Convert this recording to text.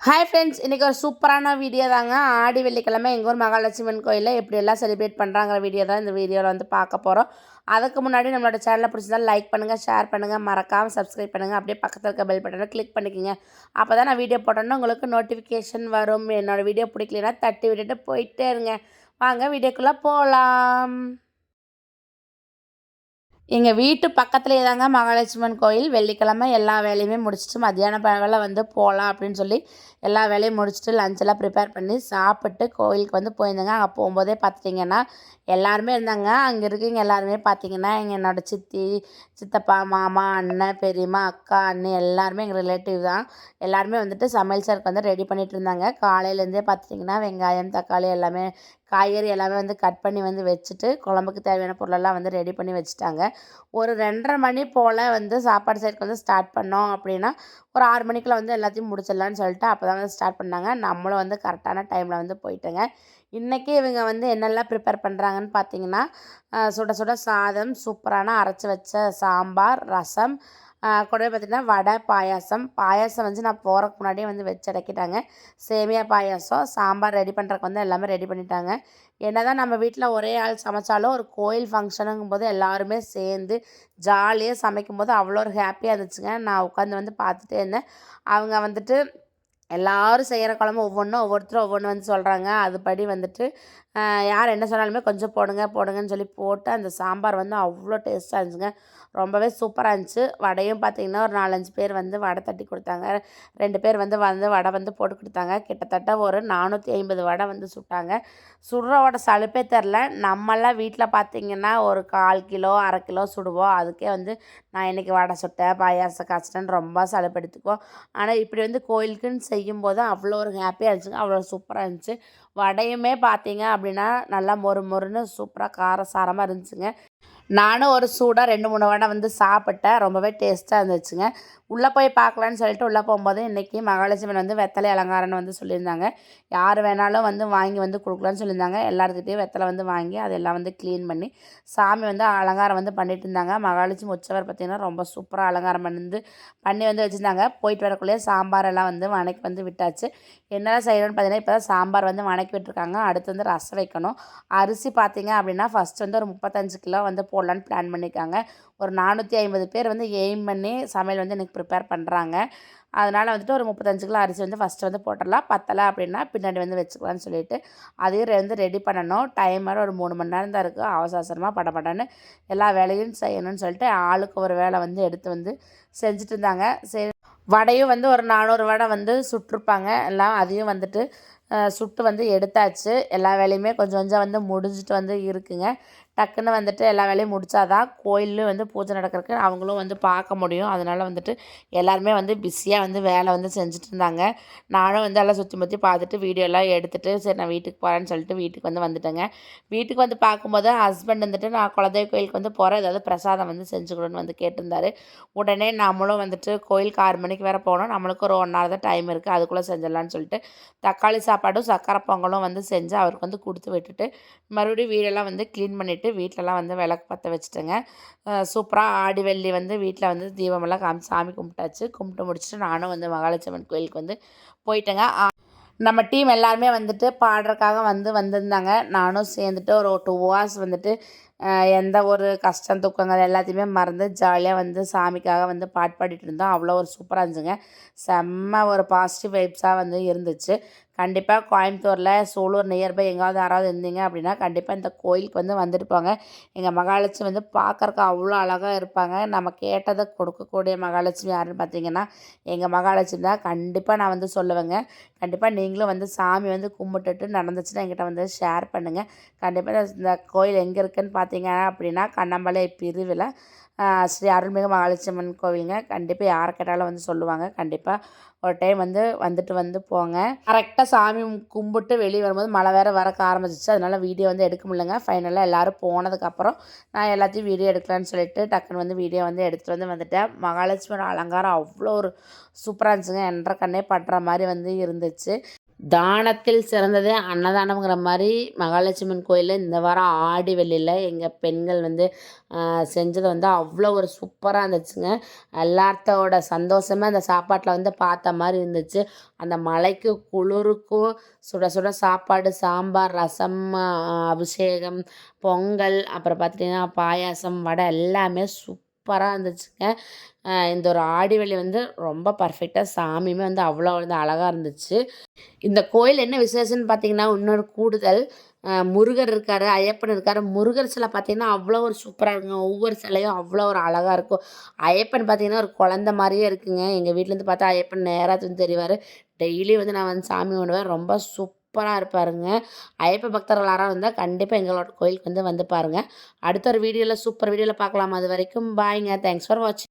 Hi friends, இன்றைக்கி ஒரு சூப்பரான வீடியோ தாங்க. ஆடி வெள்ளிக்கிழமை எங்கள் ஊர் மகாலட்சுமி கோயிலில் எப்படியெல்லாம் செலிப்ரேட் பண்ணுறாங்கிற வீடியோ தான் இந்த வீடியோவில் வந்து பார்க்க போகிறோம். அதுக்கு முன்னாடி நம்மளோட சேனலை பிடிச்சதா லைக் பண்ணுங்கள், ஷேர் பண்ணுங்கள், மறக்காமல் சப்ஸ்கிரைப் பண்ணுங்கள். அப்படியே பக்கத்தில் இருக்க பெல் பட்டனை கிளிக் பண்ணிக்கோங்க. அப்போ தான் நான் வீடியோ போட்டோன்னா உங்களுக்கு நோட்டிஃபிகேஷன் வரும். என்னோடய வீடியோ பிடிக்கலனா தட்டி விட்டுட்டு போயிட்டே இருங்க. வாங்க வீடியோக்குள்ளே போகலாம். எங்கள் வீட்டு பக்கத்துலேயே தாங்க மகாலட்சுமன் கோயில். வெள்ளிக்கிழமை எல்லா வேலையுமே முடிச்சுட்டு மத்தியானம் வேலை வந்து போகலாம் அப்படின்னு சொல்லி எல்லா வேலையும் முடிச்சுட்டு லஞ்செல்லாம் ப்ரிப்பேர் பண்ணி சாப்பிட்டு கோயிலுக்கு வந்து போயிருந்தேங்க. அங்கே போகும்போதே பார்த்துட்டிங்கன்னா எல்லாருமே இருந்தாங்க. அங்கே இருக்கவங்க எல்லாருமே பார்த்திங்கன்னா என்னோடய சித்தி, சித்தப்பா, மாமா, அண்ணன், பெரியம்மா, அக்கா, அண்ணி எல்லாருமே எங்கள் ரிலேட்டிவ் தான். எல்லாருமே வந்துட்டு சமையல் சாருக்கு வந்து ரெடி பண்ணிகிட்டு இருந்தாங்க. காலையிலேருந்தே பார்த்துட்டிங்கன்னா வெங்காயம், தக்காளி எல்லாமே காய்கறி எல்லாமே வந்து கட் பண்ணி வந்து வச்சுட்டு குழம்புக்கு தேவையான பொருளெல்லாம் வந்து ரெடி பண்ணி வச்சுட்டாங்க. ஒரு 2:30 மணி போல் வந்து சாப்பாடு செய்யறதுக்கு வந்து ஸ்டார்ட் பண்ணோம் அப்படின்னா ஒரு 6 மணிக்குள்ள வந்து எல்லாத்தையும் முடிச்சிடலான்னு சொல்லிட்டு அப்போ தான் வந்து ஸ்டார்ட் பண்ணாங்க. நம்மளும் வந்து கரெக்டான டைமில் வந்து போயிட்டேங்க. இன்றைக்கி இவங்க வந்து என்னெல்லாம் ப்ரிப்பேர் பண்ணுறாங்கன்னு பார்த்தீங்கன்னா, சுட சுட சாதம், சூப்பரான அரைச்சி வச்ச சாம்பார், ரசம், கூடவே பார்த்திங்கன்னா வடை, பாயாசம் வந்து நான் போகிறதுக்கு முன்னாடியே வந்து வச்சு அடக்கிட்டாங்க. சேமியா பாயாசம், சாம்பார் ரெடி பண்ணுறதுக்கு வந்து எல்லாமே ரெடி பண்ணிட்டாங்க. என்னதான் நம்ம வீட்டில் ஒரே ஆள் சமைச்சாலும் ஒரு கோயில் ஃபங்க்ஷனுங்கும்போது எல்லாருமே சேர்ந்து ஜாலியாக சமைக்கும்போது அவ்வளோ ஒரு ஹாப்பியாக இருந்துச்சுங்க. நான் உட்காந்து வந்து பார்த்துட்டே இருந்தேன். அவங்க வந்துட்டு எல்லாரும் செய்கிற குழம்பு ஒவ்வொருத்தரும் ஒவ்வொன்று வந்து சொல்கிறாங்க. அதுபடி வந்துட்டு யார் என்ன சொன்னாலுமே கொஞ்சம் போடுங்கன்னு சொல்லி போட்டு அந்த சாம்பார் வந்து அவ்வளோ டேஸ்ட்டாக இருந்துச்சுங்க. ரொம்பவே சூப்பராக இருந்துச்சு. வடையும் பார்த்திங்கன்னா ஒரு 4, 5 பேர் வந்து வடை தட்டி கொடுத்தாங்க. 2 பேர் வந்து வடை வந்து போட்டு கொடுத்தாங்க. கிட்டத்தட்ட ஒரு 450 வடை வந்து சுட்டாங்க. சுடுற வடை சலுப்பே தெரில. நம்மலாம் வீட்டில் பார்த்திங்கன்னா ஒரு 1/4 கிலோ, 1/2 கிலோ சுடுவோம். அதுக்கே வந்து நான் இன்றைக்கி வடை சுட்டேன், பாயாசம் காய்ச்சிட்டேன்னு ரொம்ப சலுப்பெடுத்துக்குவோம். ஆனால் இப்படி வந்து கோயிலுக்குன்னு செய்யும்போது அவ்வளோ ஒரு ஹாப்பியாக இருந்துச்சுங்க. அவ்வளோ சூப்பராக இருந்துச்சு. வடையுமே பார்த்தீங்க அப்படின்னா நல்லா மொறு மொறுன்னு சூப்பராக காரசாரமாக இருந்துச்சுங்க. நானும் ஒரு சூடாக 2, 3 வடை வந்து சாப்பிட்டேன். ரொம்பவே டேஸ்ட்டாக இருந்துச்சுங்க. உள்ளே போய் பார்க்கலான்னு சொல்லிட்டு உள்ளே போகும்போது இன்றைக்கி மகாலட்சுமி வந்து வெத்தலை அலங்காரம்னு வந்து சொல்லியிருந்தாங்க. யார் வேணாலும் வந்து வாங்கி வந்து கொடுக்கலான்னு சொல்லியிருந்தாங்க. எல்லாருக்கிட்டையும் வெத்தலை வந்து வாங்கி அதெல்லாம் வந்து க்ளீன் பண்ணி சாமி வந்து அலங்காரம் வந்து பண்ணிட்டு இருந்தாங்க. மகாலட்சுமி உற்சவர் பார்த்திங்கன்னா ரொம்ப சூப்பராக அலங்காரம் பண்ணி வந்து வச்சுருந்தாங்க. போயிட்டு வரக்குள்ளேயே சாம்பார் எல்லாம் வந்து வணக்கி வந்து விட்டாச்சு. என்னெல்லாம் செய்யணும்னு பார்த்தீங்கன்னா இப்போ தான் சாம்பார் வந்து வணக்கி விட்டுருக்காங்க. அடுத்து வந்து ரசம் வைக்கணும். அரிசி பார்த்திங்க அப்படின்னா ஃபஸ்ட் வந்து ஒரு 35 கிலோ வந்து போடலான்னு பிளான் பண்ணியிருக்காங்க. ஒரு 450 பேர் வந்து எய்ம் பண்ணி சமையல் வந்து எனக்கு ப்ரிப்பேர் பண்ணுறாங்க. அதனால் வந்துட்டு ஒரு 35 கிலோ அரிசி வந்து ஃபஸ்ட்டு வந்து போட்டுடலாம். பத்தலை அப்படின்னா பின்னாடி வந்து வச்சுக்கலான்னு சொல்லிட்டு அதையும் வந்து ரெடி பண்ணணும். டைமர் ஒரு 3 மணி நேரம் தான் இருக்குது. அவசரமாக படபடன்னு எல்லா வேலையும் செய்யணும்னு சொல்லிட்டு ஆளுக்கு ஒரு வேலை வந்து எடுத்து வந்து செஞ்சுட்டு இருந்தாங்க. சரி, வடையும் வந்து ஒரு 400 வடை வந்து சுட்டிருப்பாங்க. எல்லாம் அதையும் வந்துட்டு சுட்டு வந்து எடுத்தாச்சு. எல்லா வேலையுமே கொஞ்சம் கொஞ்சம் வந்து முடிஞ்சிட்டு வந்து இருக்குங்க. டக்குன்னு வந்துட்டு எல்லா வேலையும் முடித்தா தான் கோயில்லையும் வந்து பூஜை நடக்கிறதுக்கு அவங்களும் வந்து பார்க்க முடியும். அதனால் வந்துட்டு எல்லாருமே வந்து பிஸியாக வந்து வேலை வந்து செஞ்சுட்டு இருந்தாங்க. நானும் வந்து எல்லாம் சுற்றி முற்றி பார்த்துட்டு வீடியோலாம் எடுத்துகிட்டு சரி நான் வீட்டுக்கு போகிறேன்னு சொல்லிட்டு வீட்டுக்கு வந்துட்டேங்க. வீட்டுக்கு வந்து பார்க்கும்போது ஹஸ்பண்ட் வந்துட்டு நான் குலதெய்வ கோயிலுக்கு வந்து போகிறேன், ஏதாவது பிரசாதம் வந்து செஞ்சு கொடுன்னு வந்து கேட்டிருந்தாரு. உடனே நம்மளும் வந்துட்டு கோயிலுக்கு 6 மணிக்கு வேறு போகணும். நம்மளுக்கு ஒரு 1 ஹவர் தான் டைம் இருக்குது. அதுக்குள்ளே செஞ்சிடலான்னு சொல்லிட்டு தக்காளி சாப்பாடும் சக்கரை பொங்கலும் வந்து செஞ்சு அவருக்கு வந்து கொடுத்து விட்டுட்டு மறுபடியும் வீடெல்லாம் வந்து க்ளீன் பண்ணிவிட்டு வீட்டிலலாம் வந்து விளக்கு பற்ற வச்சுட்டேங்க. சூப்பராக ஆடி வெள்ளி வந்து வீட்டில் வந்து தீபமெல்லாம் காமிச்சு சாமி கும்பிட்டாச்சு. கும்பிட்டு முடிச்சுட்டு நானும் வந்து மகாலட்சுமி கோயிலுக்கு வந்து போயிட்டேங்க. நம்ம டீம் எல்லாருமே வந்துட்டு பாடுறதுக்காக வந்திருந்தாங்க. நானும் சேர்ந்துட்டு ஒரு 2 ஹவர்ஸ் வந்துட்டு எந்த ஒரு கஷ்டம் துக்கங்கள் எல்லாத்தையுமே மறந்து ஜாலியாக வந்து சாமிக்காக வந்து பாட்டு பாடிட்டு இருந்தோம். அவ்வளோ ஒரு சூப்பராக இருந்துச்சுங்க. செம்ம ஒரு பாசிட்டிவ் வைப்ஸாக வந்து இருந்துச்சு. கண்டிப்பாக கோயம்புத்தூரில் சூலூர் நியர்பை எங்காவது யாராவது இருந்தீங்க அப்படின்னா கண்டிப்பாக இந்த கோயிலுக்கு வந்து வந்துட்டு போங்க. எங்கள் மகாலட்சுமி வந்து பார்க்குறக்கு அவ்வளோ அழகாக இருப்பாங்க. நம்ம கேட்டதை கொடுக்கக்கூடிய மகாலட்சுமி யாருன்னு பார்த்தீங்கன்னா எங்கள் மகாலட்சுமி தான். கண்டிப்பாக நான் வந்து சொல்லுவேங்க. கண்டிப்பாக நீங்களும் வந்து சாமி வந்து கும்பிட்டுட்டு நடந்துச்சுன்னா என்கிட்ட வந்து ஷேர் பண்ணுங்கள். கண்டிப்பாக இந்த கோயில் எங்கே இருக்குதுன்னு பார்த்தீங்க அப்படின்னா கண்ணம்பாளைய பிரிவில் ஸ்ரீ அருள்மிகு மகாலட்சுமி கோவிலுங்க. கண்டிப்பாக யாரை கேட்டாலும் வந்து சொல்லுவாங்க. கண்டிப்பாக ஒரு டைம் வந்துட்டு போங்க. கரெக்டாக சாமி கும்பிட்டு வெளியே வரும்போது மழை வேறு வரக்க ஆரம்பிச்சிச்சு. அதனால் வீடியோ வந்து எடுக்க முடியலங்க. ஃபைனலாக எல்லோரும் போனதுக்கப்புறம் நான் எல்லாத்தையும் வீடியோ எடுக்கலான்னு சொல்லிட்டு டக்குன்னு வந்து வீடியோ வந்து எடுத்துகிட்டு வந்துட்டேன். மகாலட்சுமியோட அலங்காரம் அவ்வளோ ஒரு சூப்பராக இருந்துச்சுங்க. என்ற கண்ணே படுற மாதிரி வந்து இருந்துச்சு. தானத்தில் சிறந்தது அன்னதானம்ங்கிற மாதிரி மகாலட்சுமி கோயிலில் இந்த வாரம் ஆடி வெள்ளியில் எங்கள் பெண்கள் வந்து செஞ்சது வந்து அவ்வளோ ஒரு சூப்பராக இருந்துச்சுங்க. எல்லாத்தோட சந்தோஷமே அந்த சாப்பாட்டில் வந்து பார்த்த மாதிரி இருந்துச்சு. அந்த மழைக்கு குளிருக்கும் சுட சுட சாப்பாடு, சாம்பார், ரசம், அபிஷேகம், பொங்கல், அப்புறம் பார்த்துட்டிங்கன்னா பாயாசம், வடை எல்லாமே சூப்பராக இருந்துச்சுங்க. இந்த ஒரு ஆடி வெள்ளி வந்து ரொம்ப பர்ஃபெக்டாக சாமியுமே வந்து அவ்வளோ வந்து அழகாக இருந்துச்சு. இந்த கோயில் என்ன விசேஷம்னு பார்த்தீங்கன்னா, இன்னொரு கூடுதல் முருகர் இருக்காரு, ஐயப்பன் இருக்காரு. முருகர் சிலை பார்த்தீங்கன்னா, அவ்வளோ ஒரு சூப்பரா இருக்குங்க. ஒவ்வொரு சிலையும் அவ்வளோ ஒரு அழகா இருக்கும். ஐயப்பன் பார்த்தீங்கன்னா, ஒரு குழந்த மாரியே இருக்குங்க. எங்க வீட்லேருந்து பார்த்தா ஐயப்பன் நேரா வந்து தெரிவாரு. டெய்லி வந்து நான் வந்து சாமி கும்பிடுவேன். ரொம்ப சூப்பரா இருப்பாருங்க. ஐயப்ப பக்தர்கள் யாராவது இருந்தா கண்டிப்பா எங்களோட கோயிலுக்கு வந்து பாருங்க. அடுத்த ஒரு வீடியோல சூப்பர் வீடியோல பார்க்கலாம். அதுவரைக்கும் பாய்ங்க. தேங்க்ஸ் ஃபார் வாட்சிங்.